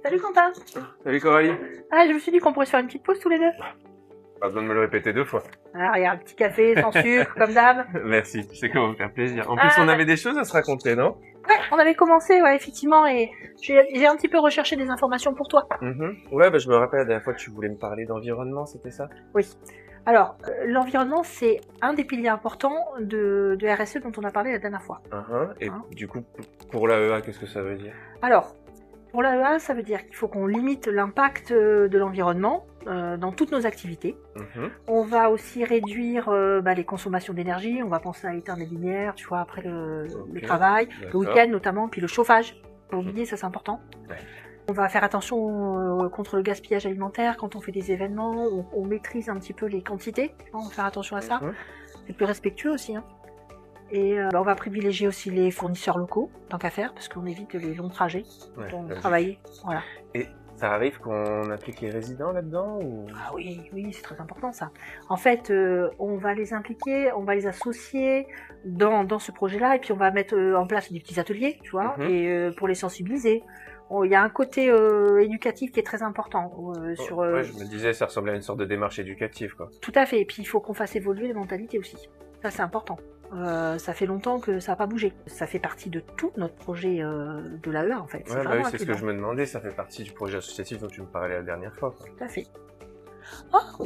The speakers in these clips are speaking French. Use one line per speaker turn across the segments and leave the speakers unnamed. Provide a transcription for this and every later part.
Salut Quentin.
Salut Coralie.
Ah, je me suis dit qu'on pourrait se faire une petite pause tous les deux.
Pas besoin de me le répéter 2 fois.
Ah, regarde, un petit café sans sucre, comme d'hab.
Merci, tu sais que ça va me faire plaisir. En plus, on avait des choses à se raconter, non?
Ouais, on avait commencé, ouais, effectivement, et j'ai un petit peu recherché des informations pour toi.
Ouais, bah je me rappelle la dernière fois que tu voulais me parler d'environnement, c'était ça?
Oui. Alors, l'environnement, c'est un des piliers importants de RSE dont on a parlé la dernière fois.
Et du coup, pour l'AEA, qu'est-ce que ça veut dire?
Alors, pour l'AEA, ça veut dire qu'il faut qu'on limite l'impact de l'environnement dans toutes nos activités. On va aussi réduire les consommations d'énergie, on va penser à éteindre les lumières, tu vois, après le travail, le week-end notamment, puis le chauffage. Pas oublier, ça c'est important.
Ouais.
On va faire attention contre le gaspillage alimentaire quand on fait des événements, on maîtrise un petit peu les quantités, on va faire attention à ça. C'est plus respectueux aussi. Et on va privilégier aussi les fournisseurs locaux, tant qu'à faire, parce qu'on évite les longs trajets quand on travaille. Voilà.
Et ça arrive qu'on implique les résidents là-dedans ou...
Ah oui, c'est très important ça. En fait, on va les impliquer, on va les associer dans ce projet-là, et puis on va mettre en place des petits ateliers, tu vois, et pour les sensibiliser. Il y a un côté éducatif qui est très important.
Ouais, je me disais, ça ressemble à une sorte de démarche éducative, quoi.
Tout à fait, et puis il faut qu'on fasse évoluer les mentalités aussi. Ça, c'est important. Ça fait longtemps que ça n'a pas bougé. Ça fait partie de tout notre projet de l'AEA, en fait.
Ouais, oui, c'est ce que je me demandais, ça fait partie du projet associatif dont tu me parlais la dernière fois, quoi.
Tout à fait. Oh,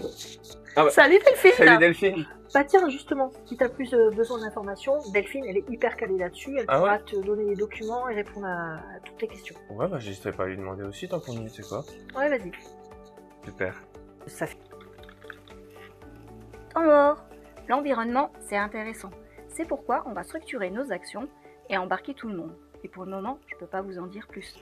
salut Delphine.
Salut Delphine.
Bah tiens, justement, si tu as plus besoin d'informations, Delphine, elle est hyper calée là-dessus, elle pourra te donner les documents et répondre à toutes tes questions.
Ouais, bah j'hésiterai pas à lui demander aussi, tant qu'on y est, c'est quoi?
Ouais, vas-y.
Super.
Ça fait...
Alors, l'environnement, c'est intéressant. C'est pourquoi on va structurer nos actions et embarquer tout le monde. Et pour le moment, je peux pas vous en dire plus.